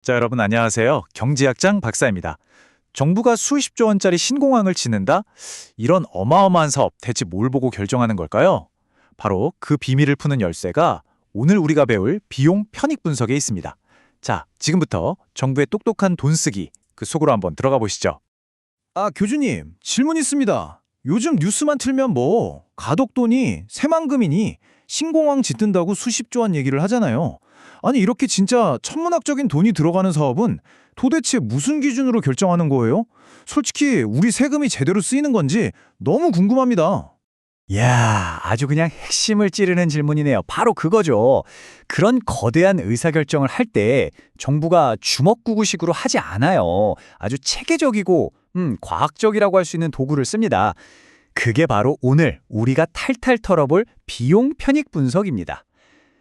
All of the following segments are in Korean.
자, 여러분 안녕하세요. 경제학장 박사입니다. 정부가 수십조 원짜리 신공항을 짓는다? 이런 어마어마한 사업 대체 뭘 보고 결정하는 걸까요? 바로 그 비밀을 푸는 열쇠가 오늘 우리가 배울 비용 편익 분석에 있습니다. 자, 지금부터 정부의 똑똑한 돈 쓰기 그 속으로 한번 들어가 보시죠. 교주님, 질문 있습니다. 요즘 뉴스만 틀면 가덕도니 새만금이니 신공항 짓는다고 수십조 원 얘기를 하잖아요. 아니, 이렇게 진짜 천문학적인 돈이 들어가는 사업은 도대체 무슨 기준으로 결정하는 거예요? 솔직히 우리 세금이 제대로 쓰이는 건지 너무 궁금합니다. 이야, 아주 그냥 핵심을 찌르는 질문이네요. 바로 그거죠. 그런 거대한 의사결정을 할 때 정부가 주먹구구식으로 하지 않아요. 아주 체계적이고 과학적이라고 할 수 있는 도구를 씁니다. 그게 바로 오늘 우리가 탈탈 털어볼 비용 편익 분석입니다.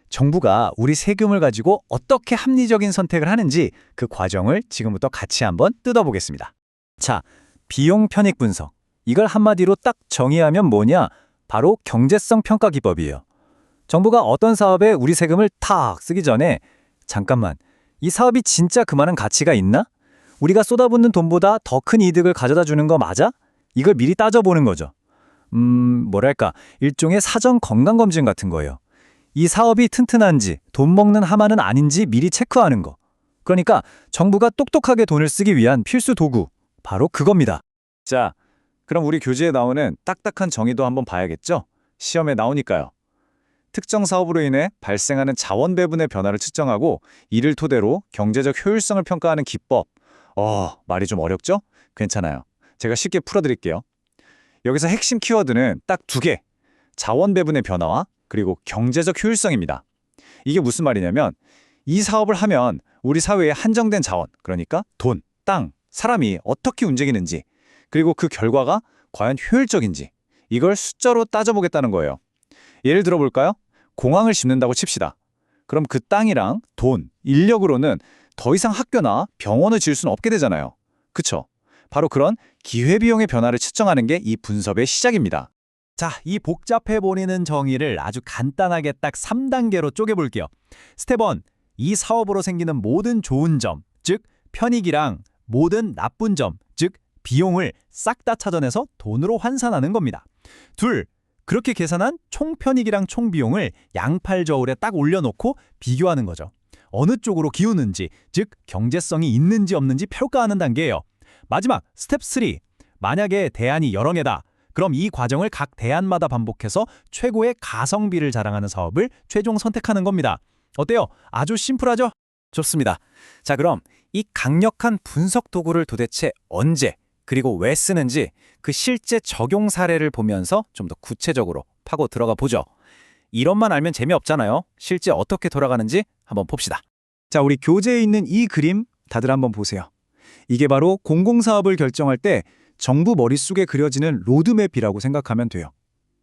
정부가 우리 세금을 가지고 어떻게 합리적인 선택을 하는지 그 과정을 지금부터 같이 한번 뜯어보겠습니다. 자, 비용 편익 분석. 이걸 한마디로 딱 정의하면 뭐냐? 바로 경제성 평가 기법이에요. 정부가 어떤 사업에 우리 세금을 탁 쓰기 전에 잠깐만, 이 사업이 진짜 그만한 가치가 있나? 우리가 쏟아붓는 돈보다 더 큰 이득을 가져다 주는 거 맞아? 이걸 미리 따져보는 거죠. 뭐랄까, 일종의 사전 건강검진 같은 거예요. 이 사업이 튼튼한지, 돈 먹는 하마는 아닌지 미리 체크하는 거. 그러니까 정부가 똑똑하게 돈을 쓰기 위한 필수 도구, 바로 그겁니다. 자, 그럼 우리 교재에 나오는 딱딱한 정의도 한번 봐야겠죠? 시험에 나오니까요. 특정 사업으로 인해 발생하는 자원 배분의 변화를 측정하고 이를 토대로 경제적 효율성을 평가하는 기법. 말이 좀 어렵죠? 괜찮아요. 제가 쉽게 풀어드릴게요. 여기서 핵심 키워드는 딱 두 개. 자원 배분의 변화와 그리고 경제적 효율성입니다. 이게 무슨 말이냐면 이 사업을 하면 우리 사회에 한정된 자원, 그러니까 돈, 땅, 사람이 어떻게 움직이는지 그리고 그 결과가 과연 효율적인지 이걸 숫자로 따져보겠다는 거예요. 예를 들어볼까요? 공항을 짓는다고 칩시다. 그럼 그 땅이랑 돈, 인력으로는 더 이상 학교나 병원을 지을 수는 없게 되잖아요. 그쵸? 바로 그런 기회비용의 변화를 측정하는 게 이 분석의 시작입니다. 자, 이 복잡해 보이는 정의를 아주 간단하게 딱 3단계로 쪼개볼게요. 스텝 1, 이 사업으로 생기는 모든 좋은 점, 즉 편익이랑 모든 나쁜 점, 즉 비용을 싹 다 찾아내서 돈으로 환산하는 겁니다. 2, 그렇게 계산한 총 편익이랑 총 비용을 양팔 저울에 딱 올려놓고 비교하는 거죠. 어느 쪽으로 기우는지, 즉 경제성이 있는지 없는지 평가하는 단계예요. 마지막 스텝 3, 만약에 대안이 여러 개다. 그럼 이 과정을 각 대안마다 반복해서 최고의 가성비를 자랑하는 사업을 최종 선택하는 겁니다. 어때요? 아주 심플하죠? 좋습니다. 자, 그럼 이 강력한 분석 도구를 도대체 언제 그리고 왜 쓰는지 그 실제 적용 사례를 보면서 좀 더 구체적으로 파고 들어가 보죠. 이론만 알면 재미없잖아요. 실제 어떻게 돌아가는지 한번 봅시다. 자, 우리 교재에 있는 이 그림 다들 한번 보세요. 이게 바로 공공사업을 결정할 때 정부 머릿속에 그려지는 로드맵이라고 생각하면 돼요.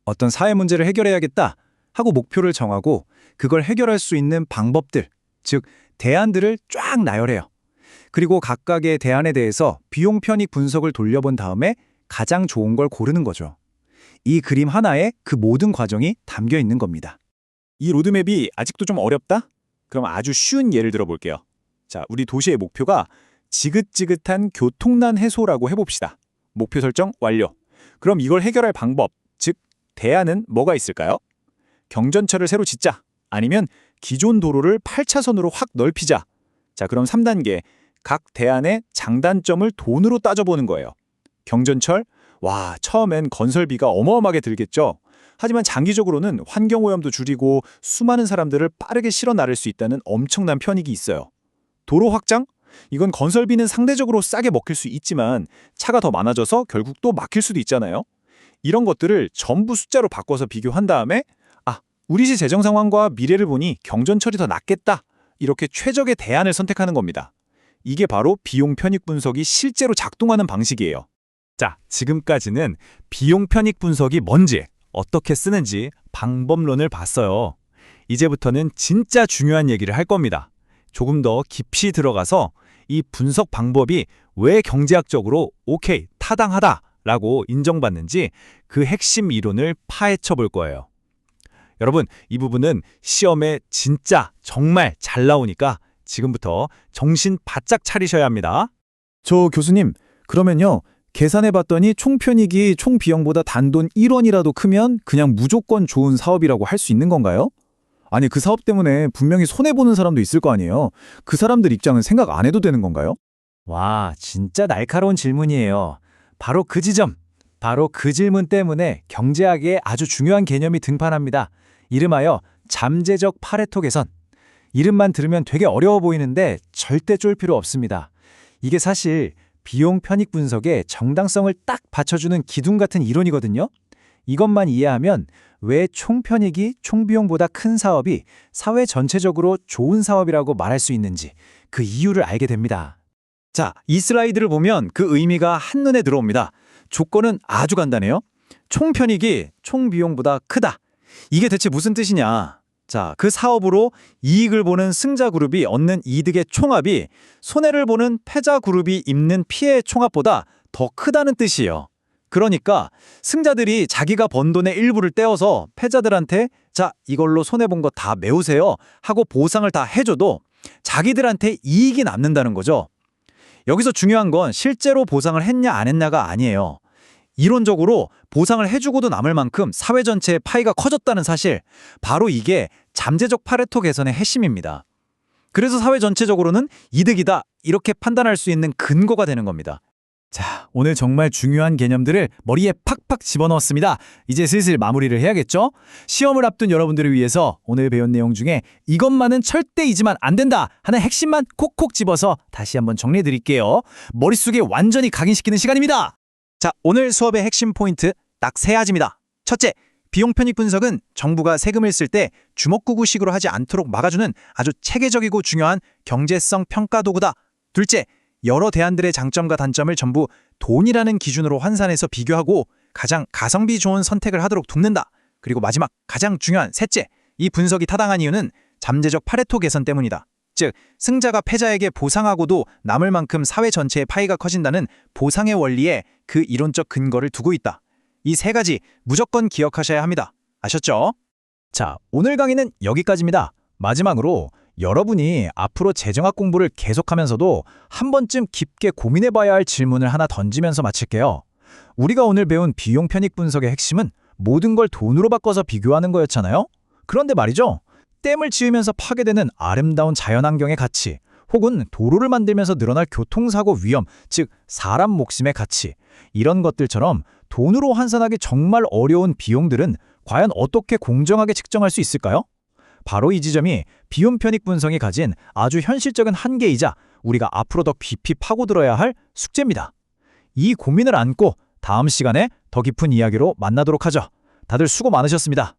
어떤 사회 문제를 해결해야겠다 하고 목표를 정하고 그걸 해결할 수 있는 방법들, 즉 대안들을 쫙 나열해요. 그리고 각각의 대안에 대해서 비용 편익 분석을 돌려본 다음에 가장 좋은 걸 고르는 거죠. 이 그림 하나에 그 모든 과정이 담겨 있는 겁니다. 이 로드맵이 아직도 좀 어렵다? 그럼 아주 쉬운 예를 들어볼게요. 자, 우리 도시의 목표가 지긋지긋한 교통난 해소라고 해봅시다. 목표 설정 완료. 그럼 이걸 해결할 방법, 즉 대안은 뭐가 있을까요? 경전철을 새로 짓자. 아니면 기존 도로를 8차선으로 확 넓히자. 자, 그럼 3단계. 각 대안의 장단점을 돈으로 따져보는 거예요. 경전철? 와, 처음엔 건설비가 어마어마하게 들겠죠. 하지만 장기적으로는 환경오염도 줄이고 수많은 사람들을 빠르게 실어 나를 수 있다는 엄청난 편익이 있어요. 도로 확장? 이건 건설비는 상대적으로 싸게 먹힐 수 있지만 차가 더 많아져서 결국 또 막힐 수도 있잖아요. 이런 것들을 전부 숫자로 바꿔서 비교한 다음에 우리 시 재정 상황과 미래를 보니 경전철이 더 낫겠다. 이렇게 최적의 대안을 선택하는 겁니다. 이게 바로 비용 편익 분석이 실제로 작동하는 방식이에요. 자, 지금까지는 비용 편익 분석이 뭔지, 어떻게 쓰는지 방법론을 봤어요. 이제부터는 진짜 중요한 얘기를 할 겁니다. 조금 더 깊이 들어가서 이 분석 방법이 왜 경제학적으로 오케이, 타당하다라고 인정받는지 그 핵심 이론을 파헤쳐 볼 거예요. 여러분, 이 부분은 시험에 진짜 정말 잘 나오니까 지금부터 정신 바짝 차리셔야 합니다. 저 교수님, 그러면요. 계산해 봤더니 총 편익이 총 비용보다 단돈 1원이라도 크면 그냥 무조건 좋은 사업이라고 할 수 있는 건가요? 아니, 그 사업 때문에 분명히 손해보는 사람도 있을 거 아니에요. 그 사람들 입장은 생각 안 해도 되는 건가요? 와, 진짜 날카로운 질문이에요. 바로 그 지점, 바로 그 질문 때문에 경제학에 아주 중요한 개념이 등판합니다. 이름하여 잠재적 파레토 개선. 이름만 들으면 되게 어려워 보이는데 절대 쫄 필요 없습니다. 이게 사실 비용 편익 분석의 정당성을 딱 받쳐주는 기둥 같은 이론이거든요. 이것만 이해하면 왜 총편익이 총비용보다 큰 사업이 사회 전체적으로 좋은 사업이라고 말할 수 있는지 그 이유를 알게 됩니다. 자, 이 슬라이드를 보면 그 의미가 한눈에 들어옵니다. 조건은 아주 간단해요. 총 편익이 총 비용보다 크다. 이게 대체 무슨 뜻이냐? 자, 그 사업으로 이익을 보는 승자 그룹이 얻는 이득의 총합이 손해를 보는 패자 그룹이 입는 피해의 총합보다 더 크다는 뜻이에요. 그러니까 승자들이 자기가 번 돈의 일부를 떼어서 패자들한테 자, 이걸로 손해본 거 다 메우세요 하고 보상을 다 해줘도 자기들한테 이익이 남는다는 거죠. 여기서 중요한 건 실제로 보상을 했냐 안 했냐가 아니에요. 이론적으로 보상을 해주고도 남을 만큼 사회 전체의 파이가 커졌다는 사실, 바로 이게 잠재적 파레토 개선의 핵심입니다. 그래서 사회 전체적으로는 이득이다 이렇게 판단할 수 있는 근거가 되는 겁니다. 자, 오늘 정말 중요한 개념들을 머리에 팍팍 집어넣었습니다. 이제 슬슬 마무리를 해야겠죠? 시험을 앞둔 여러분들을 위해서 오늘 배운 내용 중에 이것만은 절대 잊으면 안 된다 하는 핵심만 콕콕 집어서 다시 한번 정리해 드릴게요. 머릿속에 완전히 각인시키는 시간입니다. 자, 오늘 수업의 핵심 포인트 딱 세 가지입니다. 첫째, 비용 편익 분석은 정부가 세금을 쓸 때 주먹구구식으로 하지 않도록 막아주는 아주 체계적이고 중요한 경제성 평가 도구다. 둘째, 여러 대안들의 장점과 단점을 전부 돈이라는 기준으로 환산해서 비교하고 가장 가성비 좋은 선택을 하도록 돕는다. 그리고 마지막 가장 중요한 셋째, 이 분석이 타당한 이유는 잠재적 파레토 개선 때문이다. 즉, 승자가 패자에게 보상하고도 남을 만큼 사회 전체의 파이가 커진다는 보상의 원리에 그 이론적 근거를 두고 있다. 이 세 가지 무조건 기억하셔야 합니다. 아셨죠? 자, 오늘 강의는 여기까지입니다. 마지막으로 여러분이 앞으로 재정학 공부를 계속하면서도 한 번쯤 깊게 고민해봐야 할 질문을 하나 던지면서 마칠게요. 우리가 오늘 배운 비용 편익 분석의 핵심은 모든 걸 돈으로 바꿔서 비교하는 거였잖아요? 그런데 말이죠. 댐을 지으면서 파괴되는 아름다운 자연환경의 가치, 혹은 도로를 만들면서 늘어날 교통사고 위험, 즉 사람 목숨의 가치, 이런 것들처럼 돈으로 환산하기 정말 어려운 비용들은 과연 어떻게 공정하게 측정할 수 있을까요? 바로 이 지점이 비용 편익 분석이 가진 아주 현실적인 한계이자 우리가 앞으로 더 깊이 파고들어야 할 숙제입니다. 이 고민을 안고 다음 시간에 더 깊은 이야기로 만나도록 하죠. 다들 수고 많으셨습니다.